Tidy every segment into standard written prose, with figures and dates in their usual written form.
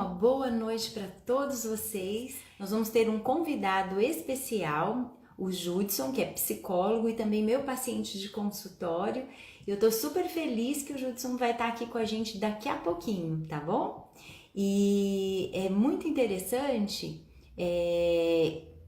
uma boa noite para todos vocês. Nós vamos ter um convidado especial, o Judson, que é psicólogo e também meu paciente de consultório. Eu tô super feliz que o Judson vai estar aqui com a gente daqui a pouquinho, tá bom? E é muito interessante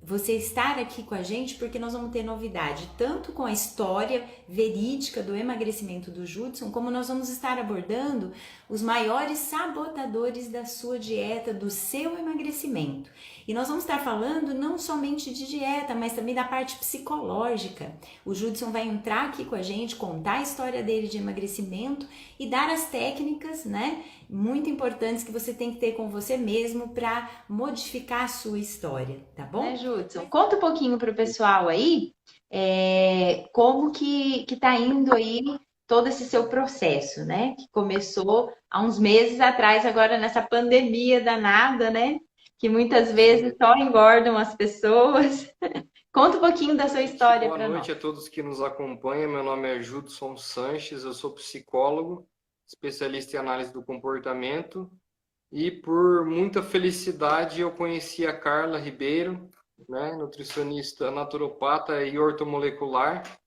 você estar aqui com a gente, porque nós vamos ter novidade, tanto com a história verídica do emagrecimento do Judson, como nós vamos estar abordando os maiores sabotadores da sua dieta, do seu emagrecimento. E nós vamos estar falando não somente de dieta, mas também da parte psicológica. O Judson vai entrar aqui com a gente, contar a história dele de emagrecimento e dar as técnicas, né, muito importantes que você tem que ter com você mesmo para modificar a sua história, tá bom? Né, Judson? Conta um pouquinho para o pessoal aí como que tá indo aí todo esse seu processo, né? Que começou há uns meses atrás, agora nessa pandemia danada, né? Que muitas vezes só engordam as pessoas. Conta um pouquinho da sua história para nós. Boa noite a todos que nos acompanham. Meu nome é Judson Sanches, eu sou psicólogo, especialista em análise do comportamento. E por muita felicidade eu conheci a Carla Ribeiro, né, nutricionista naturopata e ortomolecular,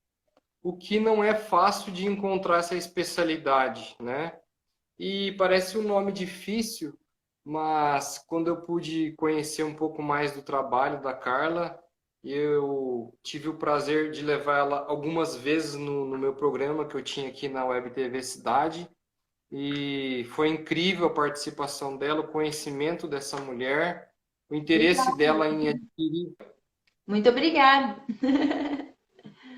o que não é fácil de encontrar essa especialidade, né? E parece um nome difícil, mas quando eu pude conhecer um pouco mais do trabalho da Carla, eu tive o prazer de levar ela algumas vezes no meu programa que eu tinha aqui na Web TV Cidade. E foi incrível a participação dela, o conhecimento dessa mulher, o interesse dela em adquirir, Muito obrigada.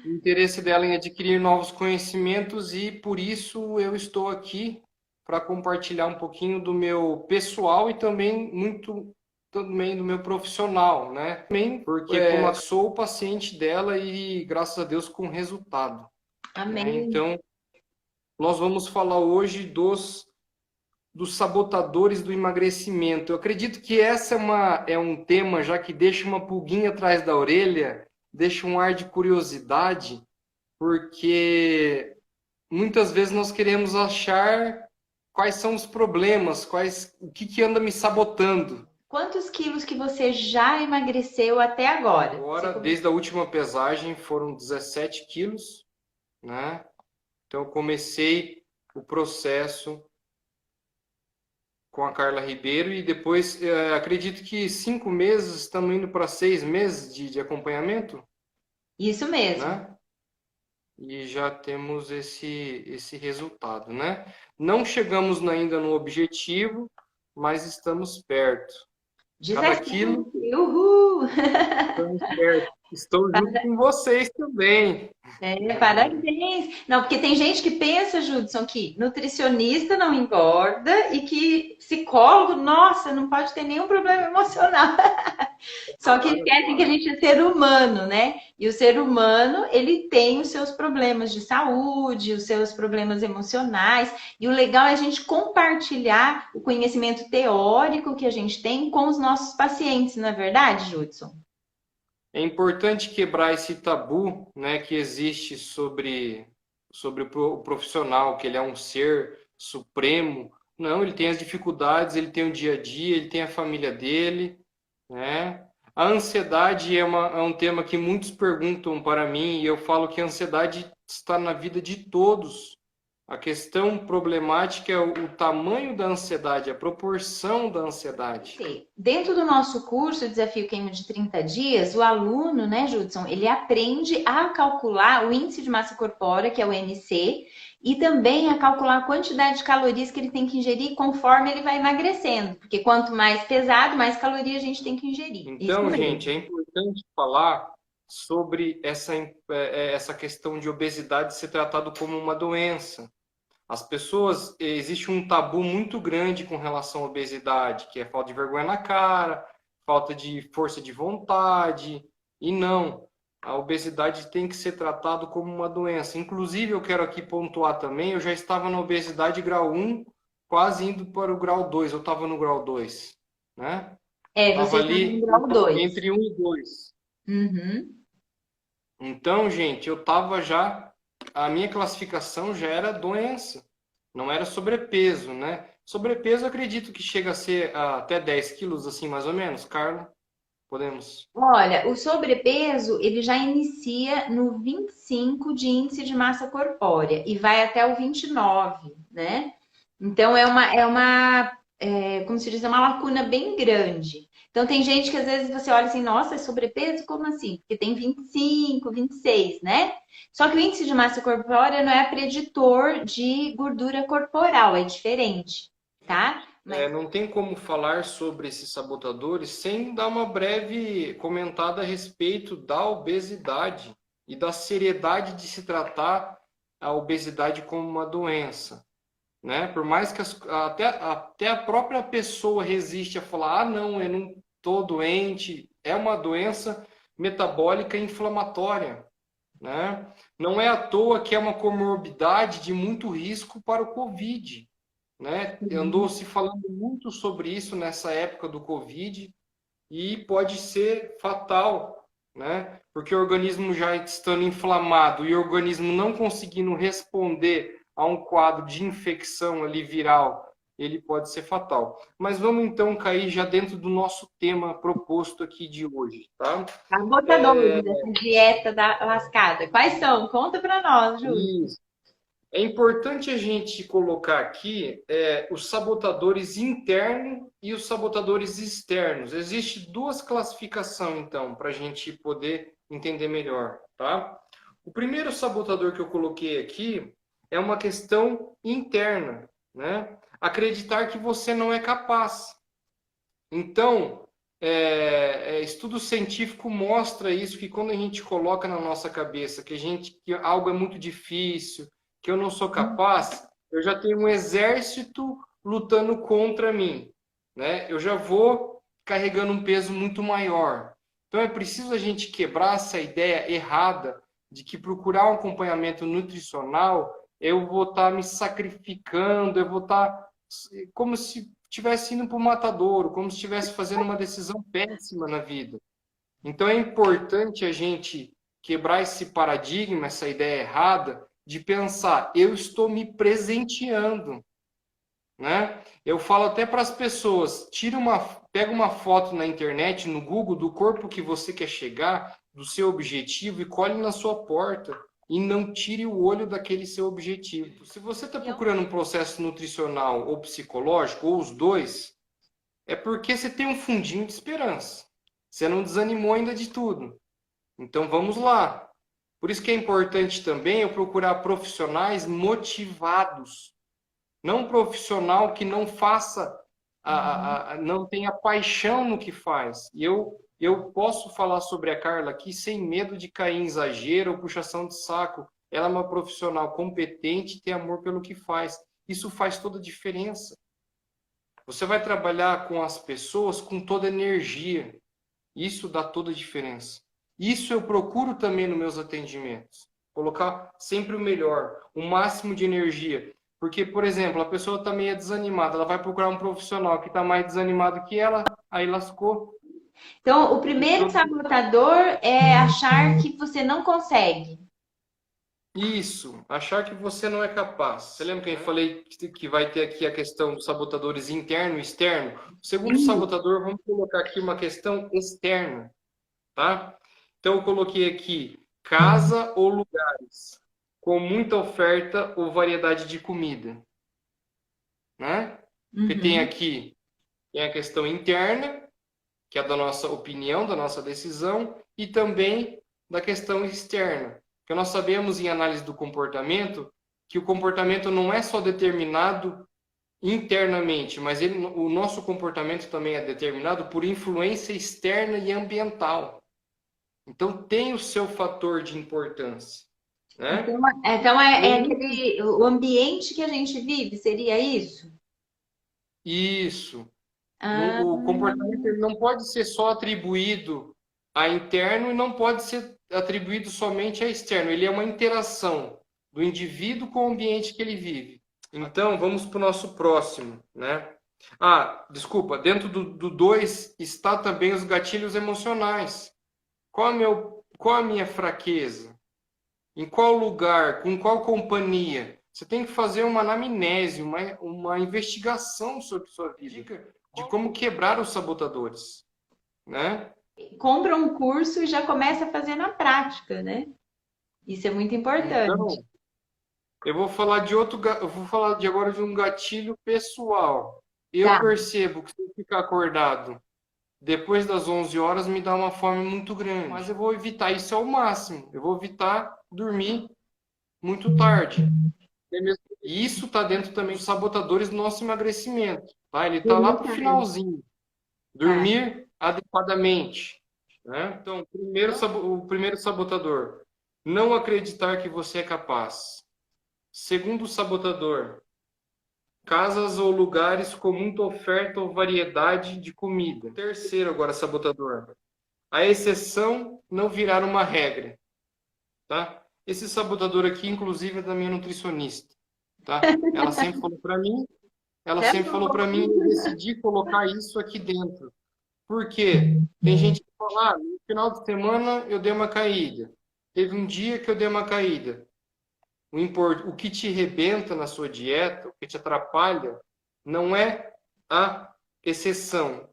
o interesse dela em adquirir novos conhecimentos, e por isso eu estou aqui para compartilhar um pouquinho do meu pessoal e também muito também do meu profissional, né? Também porque sou o paciente dela e graças a Deus com resultado. Amém. Né? Então, nós vamos falar hoje dos sabotadores do emagrecimento. Eu acredito que essa é um tema já que deixa uma pulguinha atrás da orelha, deixa um ar de curiosidade, porque muitas vezes nós queremos achar quais são os problemas, o que anda me sabotando. Quantos quilos que você já emagreceu até agora? Agora, desde a última pesagem, foram 17 quilos, né? Então, eu comecei o processo com a Carla Ribeiro e depois, acredito que 5 meses, estamos indo para 6 meses de acompanhamento. Isso mesmo. Né? E já temos esse resultado, né? Não chegamos ainda no objetivo, mas estamos perto. Cada quilo, uhul! estamos perto. Estou junto com vocês também. Parabéns! Não, porque tem gente que pensa, Judson, que nutricionista não engorda e que psicólogo, nossa, não pode ter nenhum problema emocional. Só que esquecem que a gente é ser humano, né? E o ser humano, ele tem os seus problemas de saúde, os seus problemas emocionais. E o legal é a gente compartilhar o conhecimento teórico que a gente tem com os nossos pacientes, não é verdade, Judson? É importante quebrar esse tabu, né, que existe sobre o profissional, que ele é um ser supremo. Não, ele tem as dificuldades, ele tem o dia a dia, ele tem a família dele, né? A ansiedade é um tema que muitos perguntam para mim, e eu falo que a ansiedade está na vida de todos. A questão problemática é o tamanho da ansiedade, a proporção da ansiedade. Sim. Dentro do nosso curso, o Desafio Queima de 30 Dias, o aluno, né, Judson, ele aprende a calcular o índice de massa corpórea, que é o IMC, e também a calcular a quantidade de calorias que ele tem que ingerir conforme ele vai emagrecendo. Porque quanto mais pesado, mais calorias a gente tem que ingerir. Então, gente, é importante falar sobre essa questão de obesidade ser tratado como uma doença. As pessoas, existe um tabu muito grande com relação à obesidade, que é falta de vergonha na cara, falta de força de vontade, e não. A obesidade tem que ser tratada como uma doença. Inclusive, eu quero aqui pontuar também, eu já estava na obesidade grau 1, quase indo para o grau 2, eu estava no grau 2, né? Você está no grau 2. Entre 1 e 2. Uhum. Então, gente, a minha classificação já era doença, não era sobrepeso, né? Sobrepeso, acredito que chega a ser até 10 quilos, assim, mais ou menos, Carla. Podemos. Olha, o sobrepeso, ele já inicia no 25 de índice de massa corpórea e vai até o 29, né? Então como se diz, é uma lacuna bem grande. Então tem gente que às vezes você olha assim, nossa, é sobrepeso? Como assim? Porque tem 25, 26, né? Só que o índice de massa corpórea não é preditor de gordura corporal, é diferente, tá? Mas Não tem como falar sobre esses sabotadores sem dar uma breve comentada a respeito da obesidade e da seriedade de se tratar a obesidade como uma doença, né? Por mais que até a própria pessoa resiste a falar, não, eu não estou doente, é uma doença metabólica inflamatória, né? Não é à toa que é uma comorbidade de muito risco para o Covid, né? Andou se falando muito sobre isso nessa época do Covid e pode ser fatal, né? Porque o organismo já estando inflamado e o organismo não conseguindo responder a um quadro de infecção ali viral, ele pode ser fatal. Mas vamos então cair já dentro do nosso tema proposto aqui de hoje, tá? sabotadores dessa dieta da lascada. Quais são? Conta pra nós, Júlio. E é importante a gente colocar aqui os sabotadores internos e os sabotadores externos. Existem duas classificações, então, para a gente poder entender melhor, tá? O primeiro sabotador que eu coloquei aqui é uma questão interna, né? Acreditar que você não é capaz. Então, estudo científico mostra isso, que quando a gente coloca na nossa cabeça que algo é muito difícil, que eu não sou capaz, eu já tenho um exército lutando contra mim, né? Eu já vou carregando um peso muito maior. Então é preciso a gente quebrar essa ideia errada de que procurar um acompanhamento nutricional eu vou estar me sacrificando, eu vou estar como se estivesse indo para o matadouro, como se estivesse fazendo uma decisão péssima na vida. Então é importante a gente quebrar esse paradigma, essa ideia errada de pensar, eu estou me presenteando, né? Eu falo até para as pessoas, pega uma foto na internet, no Google, do corpo que você quer chegar, do seu objetivo e colhe na sua porta. E não tire o olho daquele seu objetivo. Se você está procurando um processo nutricional ou psicológico, ou os dois, é porque você tem um fundinho de esperança. Você não desanimou ainda de tudo. Então vamos lá. Por isso que é importante também eu procurar profissionais motivados. Não um profissional que não faça, não tenha paixão no que faz. E eu posso falar sobre a Carla aqui sem medo de cair em exagero ou puxação de saco. Ela é uma profissional competente e tem amor pelo que faz. Isso faz toda a diferença. Você vai trabalhar com as pessoas com toda a energia. Isso dá toda a diferença. Isso eu procuro também nos meus atendimentos. Colocar sempre o melhor, o máximo de energia. Porque, por exemplo, a pessoa está meio desanimada, ela vai procurar um profissional que está mais desanimado que ela, aí lascou. Então, o primeiro sabotador é achar que você não consegue. Isso, achar que você não é capaz. Você lembra que eu falei que vai ter aqui a questão dos sabotadores interno e externo? O segundo sabotador, vamos colocar aqui uma questão externa, tá? Então, eu coloquei aqui casa ou lugares com muita oferta ou variedade de comida, né? Porque tem a questão interna, que é da nossa opinião, da nossa decisão, e também da questão externa. Porque nós sabemos em análise do comportamento que o comportamento não é só determinado internamente, mas o nosso comportamento também é determinado por influência externa e ambiental. Então tem o seu fator de importância, né? Então o ambiente que a gente vive, seria isso? Isso. Ah, O comportamento ele não pode ser só atribuído a interno e não pode ser atribuído somente a externo. Ele é uma interação do indivíduo com o ambiente que ele vive. Então, vamos para o nosso próximo, né? Desculpa, dentro do 2 está também os gatilhos emocionais. Qual a minha fraqueza? Em qual lugar, com qual companhia Você tem que fazer uma anamnese, uma investigação sobre sua vida, de como quebrar os sabotadores, né? Compra um curso e já começa a fazer na prática, né? Isso é muito importante. Então, eu vou falar de agora de um gatilho pessoal. Eu Tá. percebo que se eu ficar acordado depois das 11 horas me dá uma fome muito grande, mas eu vou evitar isso ao máximo. Eu vou evitar dormir muito tarde. E isso está dentro também dos sabotadores do nosso emagrecimento, tá? Ele está lá para o finalzinho. Tá. Dormir adequadamente, né? Então, o primeiro sabotador, não acreditar que você é capaz. Segundo sabotador, casas ou lugares com muita oferta ou variedade de comida. Terceiro, agora, sabotador, a exceção não virar uma regra, tá? Esse sabotador aqui, inclusive, é da minha nutricionista, tá? Ela sempre falou para mim, eu decidi colocar isso aqui dentro. Por quê? Tem gente que fala, no final de semana eu dei uma caída. Teve um dia que eu dei uma caída. O que te rebenta na sua dieta, o que te atrapalha, não é a exceção.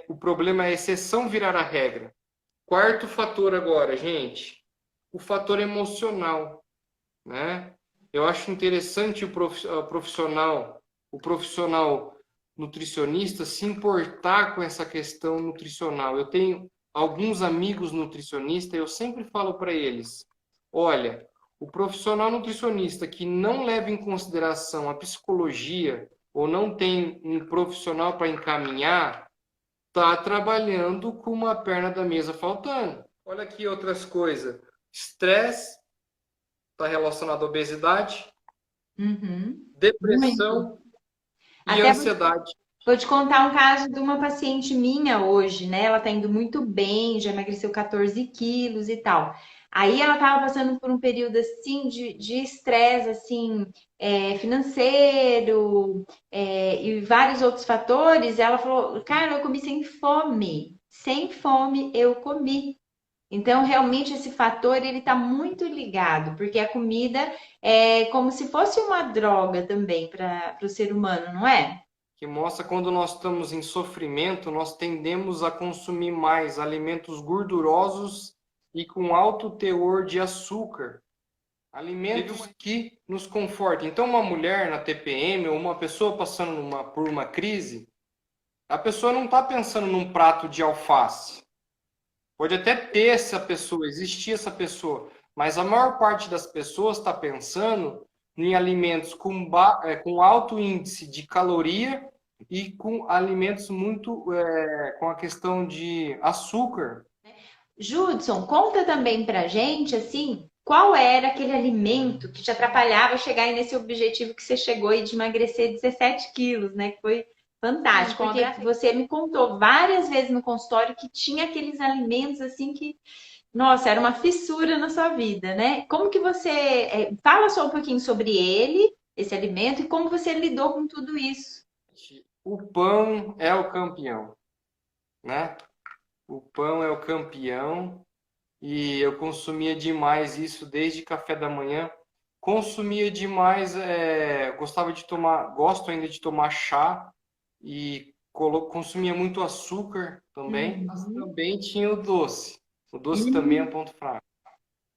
O problema é a exceção virar a regra. Quarto fator agora, gente, o fator emocional, né? Eu acho interessante o profissional nutricionista se importar com essa questão nutricional. Eu tenho alguns amigos nutricionistas, eu sempre falo para eles: olha, o profissional nutricionista que não leva em consideração a psicologia ou não tem um profissional para encaminhar, está trabalhando com uma perna da mesa faltando. Olha aqui outras coisas. Estresse está relacionado à obesidade, Uhum. Muito. depressão e Até ansiedade. vou te contar um caso de uma paciente minha hoje, né? Ela tá indo muito bem, já emagreceu 14 quilos e tal. Aí ela tava passando por um período assim de estresse, assim, financeiro, e vários outros fatores. E ela falou, cara, eu comi sem fome. Sem fome eu comi. Então, realmente, esse fator ele está muito ligado, porque a comida é como se fosse uma droga também para o ser humano, não é? Que mostra quando nós estamos em sofrimento, nós tendemos a consumir mais alimentos gordurosos e com alto teor de açúcar, alimentos que nos confortem. Então, uma mulher na TPM ou uma pessoa passando por uma crise, a pessoa não está pensando num prato de alface. Pode até ter essa pessoa, existir essa pessoa, mas a maior parte das pessoas está pensando em alimentos com alto índice de caloria e com alimentos muito com a questão de açúcar. Judson, conta também pra gente, assim, qual era aquele alimento que te atrapalhava chegar aí nesse objetivo que você chegou aí de emagrecer 17 quilos, né? Que foi fantástico, porque você me contou várias vezes no consultório que tinha aqueles alimentos, assim, que, nossa, era uma fissura na sua vida, né? Como que você... fala só um pouquinho sobre ele, esse alimento, e como você lidou com tudo isso. O pão é o campeão, né? O pão é o campeão e eu consumia demais isso desde café da manhã. Consumia demais, gostava de tomar, gosto ainda de tomar chá e consumia muito açúcar também, mas também tinha o doce. O doce também é um ponto fraco,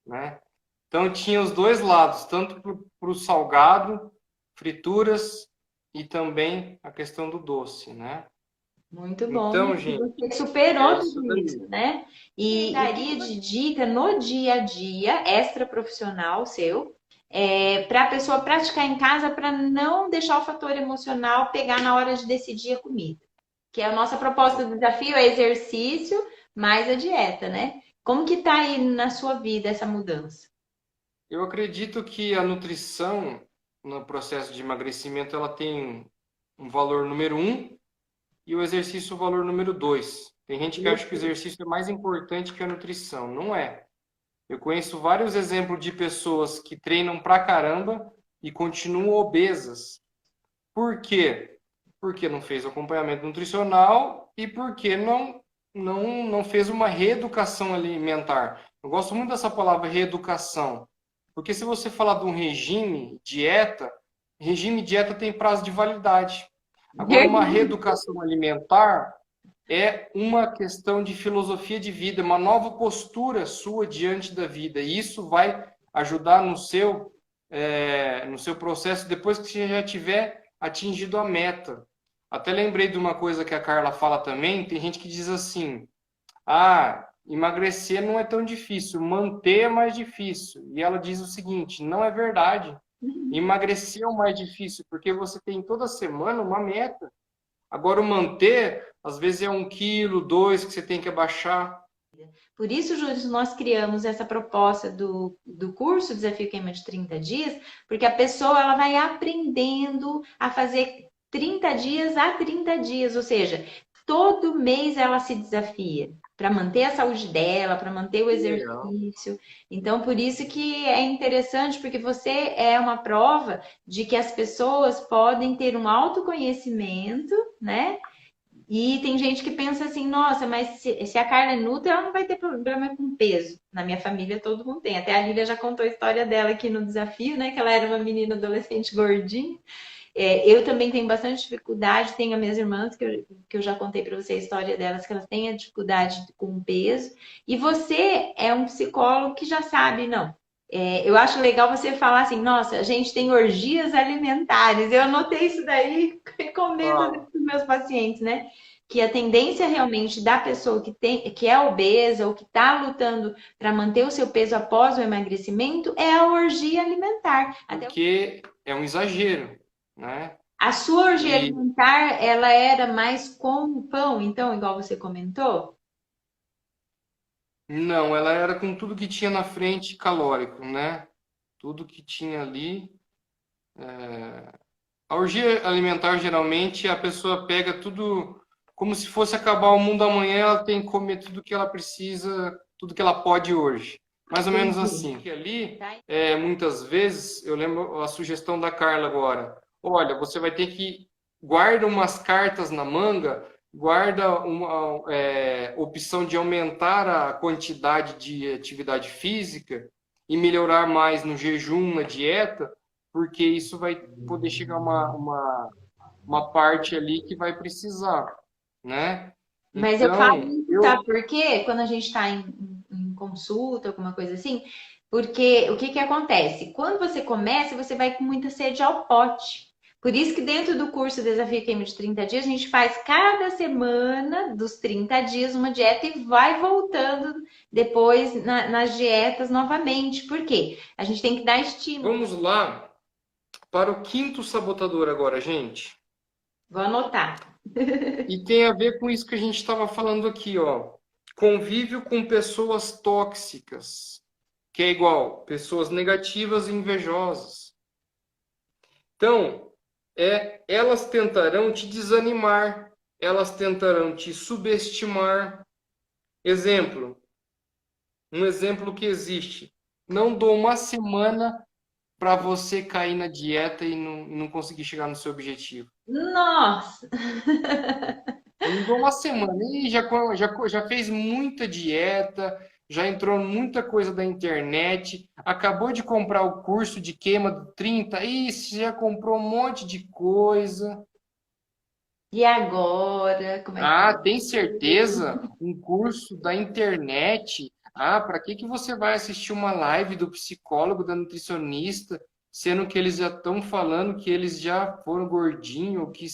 né? Então tinha os dois lados, tanto para o salgado, frituras e também a questão do doce, né? Muito bom. Então, E gente, você é superou isso tudo isso, daí. né? E daria de dica no dia a dia, extra profissional seu, para a pessoa praticar em casa para não deixar o fator emocional pegar na hora de decidir a comida. Que é a nossa proposta do desafio, é exercício mais a dieta, né? Como que tá aí na sua vida essa mudança? Eu acredito que a nutrição no processo de emagrecimento ela tem um valor número um e o exercício o valor número dois. Tem gente que acha que o exercício é mais importante que a nutrição. Não é. Eu conheço vários exemplos de pessoas que treinam pra caramba e continuam obesas. Por quê? Porque não fez o acompanhamento nutricional e porque não fez uma reeducação alimentar. Eu gosto muito dessa palavra reeducação. Porque se você falar de um regime dieta tem prazo de validade. Agora, uma reeducação alimentar é uma questão de filosofia de vida, uma nova postura sua diante da vida. E isso vai ajudar no seu processo depois que você já tiver atingido a meta. Até lembrei de uma coisa que a Carla fala também, tem gente que diz assim, emagrecer não é tão difícil, manter é mais difícil. E ela diz o seguinte, não é verdade. Emagrecer é o mais difícil, porque você tem toda semana uma meta. Agora, o manter, às vezes é 1 quilo, 2 que você tem que abaixar. Por isso, Júlio, nós criamos essa proposta do curso Desafio Queima de 30 Dias, porque a pessoa ela vai aprendendo a fazer 30 dias a 30 dias, ou seja, todo mês ela se desafia para manter a saúde dela, para manter o Legal. exercício. Então, por isso que é interessante, porque você é uma prova de que as pessoas podem ter um autoconhecimento, né? E tem gente que pensa assim, nossa, mas se a Carla é Nutri, ela não vai ter problema com peso. Na minha família todo mundo tem. Até a Lília já contou a história dela aqui no desafio, né? Que ela era uma menina adolescente gordinha. Eu também tenho bastante dificuldade, tenho as minhas irmãs, que eu já contei para você a história delas, que elas têm a dificuldade com o peso. E você é um psicólogo que já sabe, não. Eu acho legal você falar assim, nossa, a gente tem orgias alimentares. Eu anotei isso daí e recomendo Ah, para os meus pacientes, né? Que a tendência realmente da pessoa que é obesa ou que está lutando para manter o seu peso após o emagrecimento é a orgia alimentar. Até porque é um exagero, né? a sua orgia E alimentar, ela era mais com o pão, então, igual você comentou? não, ela era com tudo que tinha na frente calórico, né? Tudo que tinha ali. A orgia alimentar, geralmente, a pessoa pega tudo como se fosse acabar o mundo amanhã, ela tem que comer tudo que ela precisa, tudo que ela pode hoje. Mais ou menos Entendi. assim. Porque ali, muitas vezes, eu lembro a sugestão da Carla agora. Olha, você vai ter que guarda umas cartas na manga, guarda uma opção de aumentar a quantidade de atividade física e melhorar mais no jejum, na dieta, porque isso vai poder chegar uma parte ali que vai precisar, né? Mas eu falo Então, isso, sabe por quê? Quando a gente está em consulta, alguma coisa assim, porque o que que acontece? Quando você começa, você vai com muita sede ao pote. Por isso que dentro do curso Desafio Queima de 30 Dias, a gente faz cada semana dos 30 dias uma dieta e vai voltando depois nas dietas novamente. Por quê? A gente tem que dar estímulo. vamos lá para o quinto sabotador agora, gente. Vou anotar. E tem a ver com isso que a gente estava falando aqui, ó. Convívio com pessoas tóxicas, que é igual pessoas negativas e invejosas. Então, elas tentarão te desanimar, elas tentarão te subestimar. Exemplo, um exemplo que existe. Não dou uma semana para você cair na dieta e não conseguir chegar no seu objetivo. Nossa! Eu não dou uma semana. E já fez muita dieta, já entrou muita coisa da internet, acabou de comprar o curso de queima do 30, e já comprou um monte de coisa. E agora? Como é que Ah, tem certeza? Um curso da internet? Ah, para que que você vai assistir uma live do psicólogo, da nutricionista, sendo que eles já estão falando que eles já foram gordinhos, que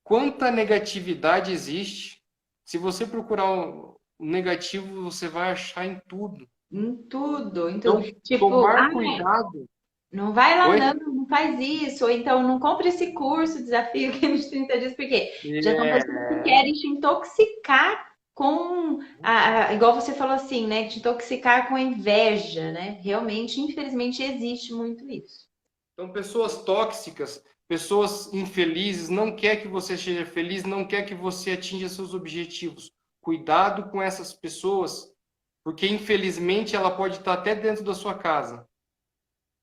quanta negatividade existe? Se você procurar o negativo, você vai achar em tudo. em tudo, em tudo. Então, Tipo, tomar cuidado. não vai lá Oi? não, não faz isso, ou então não compre esse curso, desafio que nos 30 dias, porque já são pessoas que É. querem te intoxicar com, igual você falou assim, né, te intoxicar com a inveja, né? Realmente, infelizmente, existe muito isso. Então, pessoas tóxicas, pessoas infelizes, não quer que você seja feliz, não quer que você atinja seus objetivos. Cuidado com essas pessoas, porque infelizmente ela pode estar até dentro da sua casa,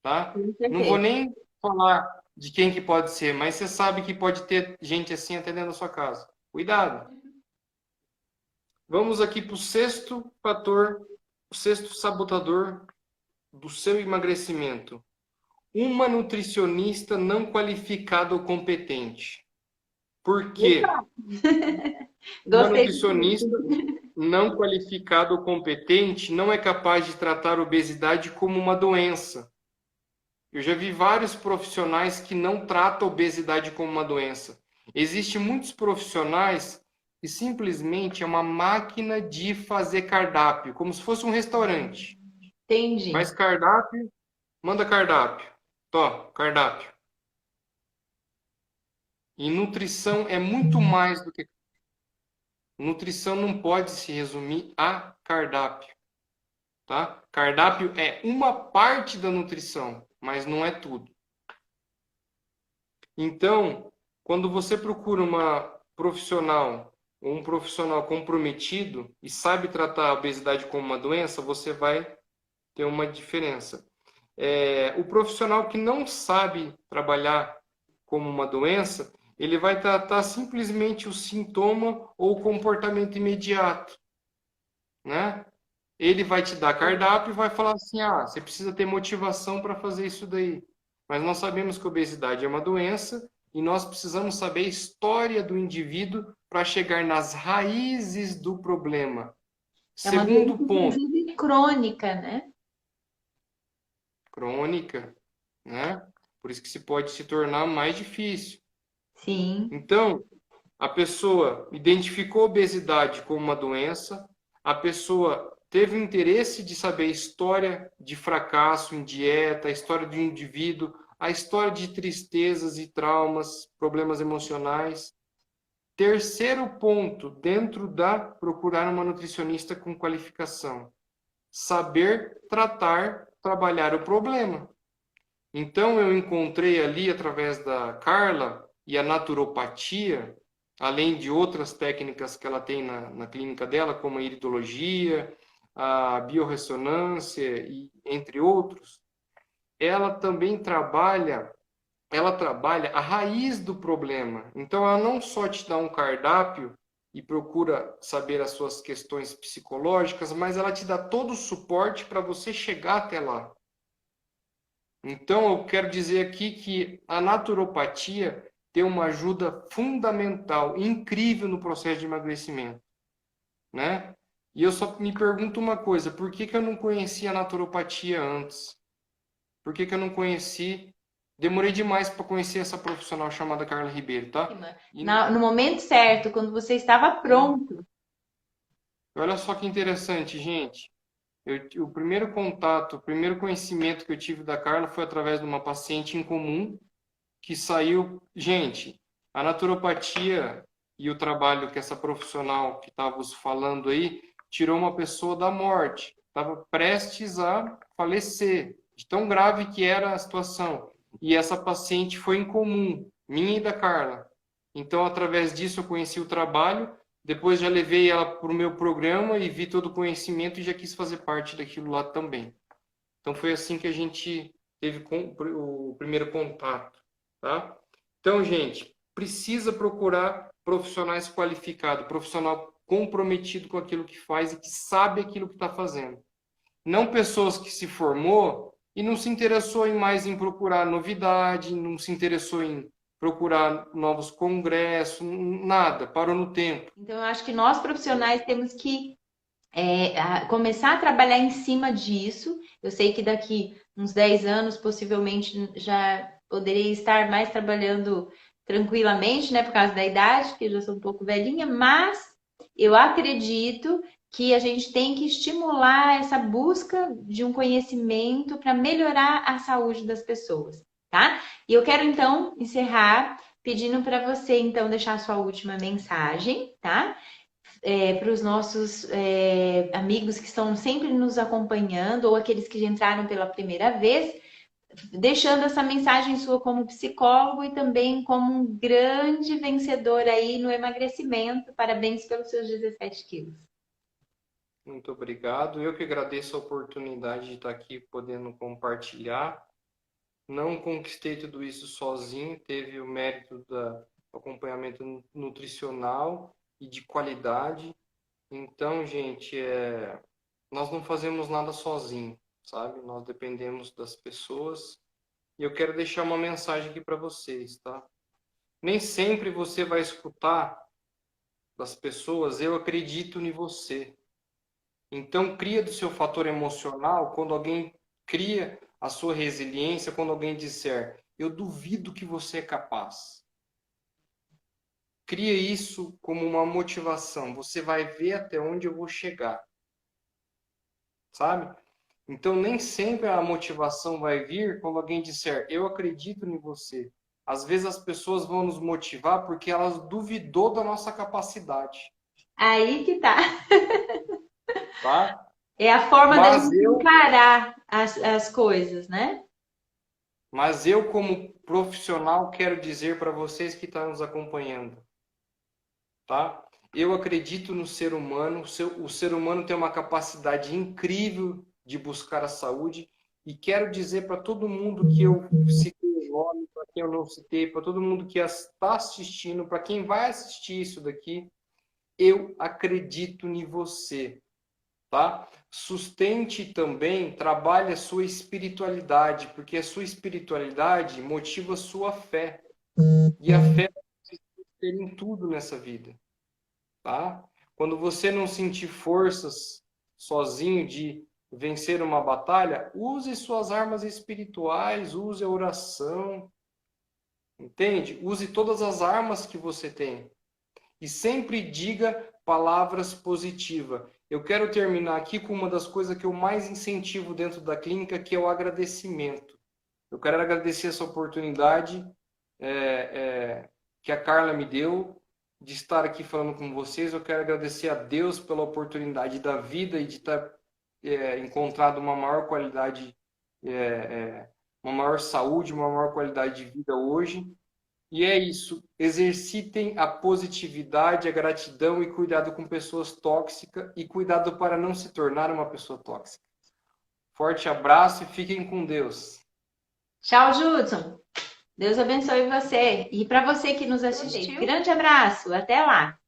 tá? Com Não vou certeza. nem falar de quem que pode ser, mas você sabe que pode ter gente assim até dentro da sua casa. Cuidado. Vamos aqui para o sexto fator, o sexto sabotador, do seu emagrecimento? Uma nutricionista não qualificada ou competente. Por quê? Uma Gostei disso. nutricionista não qualificada ou competente não é capaz de tratar obesidade como uma doença. Eu já vi vários profissionais que não tratam a obesidade como uma doença. Existem muitos profissionais que simplesmente é uma máquina de fazer cardápio, como se fosse um restaurante. Entendi. Faz cardápio, manda cardápio. Tó, cardápio. E nutrição é muito mais do que. Nutrição não pode se resumir a cardápio, tá? Cardápio é uma parte da nutrição, mas não é tudo. Então, quando você procura uma profissional ou um profissional comprometido e sabe tratar a obesidade como uma doença, você vai ter uma diferença. O profissional que não sabe trabalhar como uma doença, ele vai tratar simplesmente o sintoma ou o comportamento imediato, né? Ele vai te dar cardápio e vai falar assim: ah, você precisa ter motivação para fazer isso daí. Mas nós sabemos que a obesidade é uma doença e nós precisamos saber a história do indivíduo para chegar nas raízes do problema. É uma doença, Segundo ponto, inclusive, crônica, né? crônica, né? Por isso que se pode se tornar mais difícil. Sim. Então, a pessoa identificou a obesidade como uma doença, a pessoa teve o interesse de saber a história de fracasso em dieta, a história de um indivíduo, a história de tristezas e traumas, problemas emocionais. Terceiro ponto, dentro da procurar uma nutricionista com qualificação, saber tratar, trabalhar o problema. Então eu encontrei ali através da Carla e a naturopatia, além de outras técnicas que ela tem na clínica dela, como a iridologia, a biorressonância e entre outros, ela também trabalha a raiz do problema. Então ela não só te dá um cardápio e procura saber as suas questões psicológicas, mas ela te dá todo o suporte para você chegar até lá. Então, eu quero dizer aqui que a naturopatia tem uma ajuda fundamental, incrível no processo de emagrecimento, né? E eu só me pergunto uma coisa, por que que eu não conhecia a naturopatia antes? Por que que eu não conheci? Demorei demais para conhecer essa profissional chamada Carla Ribeiro, tá? E No momento certo, quando você estava pronto. olha só que interessante, gente. O primeiro contato, o primeiro conhecimento que eu tive da Carla foi através de uma paciente em comum que saiu. Gente, a naturopatia e o trabalho que essa profissional que estava falando aí tirou uma pessoa da morte, estava prestes a falecer, de tão grave que era a situação. E essa paciente foi em comum, minha e da Carla. Então, através disso, eu conheci o trabalho. Depois, já levei ela para o meu programa e vi todo o conhecimento e já quis fazer parte daquilo lá também. Então, foi assim que a gente teve o primeiro contato. Tá? Então, gente, precisa procurar profissionais qualificados, profissional comprometido com aquilo que faz e que sabe aquilo que está fazendo. Não pessoas que se formou e não se interessou mais em procurar novidade, não se interessou em procurar novos congressos, nada, parou no tempo. Então, eu acho que nós profissionais temos que começar a trabalhar em cima disso. Eu sei que daqui uns 10 anos, possivelmente, já poderei estar mais trabalhando tranquilamente, né, por causa da idade, que eu já sou um pouco velhinha, mas eu acredito que a gente tem que estimular essa busca de um conhecimento para melhorar a saúde das pessoas, tá? E eu quero então encerrar pedindo para você então deixar a sua última mensagem, tá? Para os nossos amigos que estão sempre nos acompanhando ou aqueles que já entraram pela primeira vez, deixando essa mensagem sua como psicólogo e também como um grande vencedor aí no emagrecimento. Parabéns pelos seus 17 quilos. Muito obrigado. Eu que agradeço a oportunidade de estar aqui podendo compartilhar. Não conquistei tudo isso sozinho, teve o mérito do acompanhamento nutricional e de qualidade. Então, gente, nós não fazemos nada sozinho. sabe? Nós dependemos das pessoas. E eu quero deixar uma mensagem aqui para vocês, tá? Nem sempre você vai escutar das pessoas, eu acredito em você. Então, cria do seu fator emocional, quando alguém cria a sua resiliência, quando alguém disser, eu duvido que você é capaz. Cria isso como uma motivação. Você vai ver até onde eu vou chegar, sabe? Então, nem sempre a motivação vai vir quando alguém disser, eu acredito em você. Às vezes as pessoas vão nos motivar porque elas duvidou da nossa capacidade, Aí que tá. tá? É a forma da Mas gente eu, encarar as coisas, né? mas eu como profissional quero dizer para vocês que estão nos acompanhando, tá? Eu acredito no ser humano, o ser humano tem uma capacidade incrível de buscar a saúde e quero dizer para todo mundo que eu citei o nome, para quem eu não citei, para todo mundo que está assistindo, para quem vai assistir isso daqui, eu acredito em você, tá? Sustente também, trabalhe a sua espiritualidade, porque a sua espiritualidade motiva a sua fé. E a fé é em tudo nessa vida, tá? Quando você não sentir forças sozinho de vencer uma batalha, use suas armas espirituais, use a oração, entende? Use todas as armas que você tem e sempre diga palavras positivas. Eu quero terminar aqui com uma das coisas que eu mais incentivo dentro da clínica, que é o agradecimento. Eu quero agradecer essa oportunidade é, que a Carla me deu de estar aqui falando com vocês. Eu quero agradecer a Deus pela oportunidade da vida e de estar encontrado uma maior qualidade, uma maior saúde, uma maior qualidade de vida hoje. E é isso. Exercitem a positividade, a gratidão e cuidado com pessoas tóxicas e cuidado para não se tornar uma pessoa tóxica. Forte abraço e fiquem com Deus. Tchau, Judson. Deus abençoe você. E para você que nos assistiu, grande abraço. Até lá.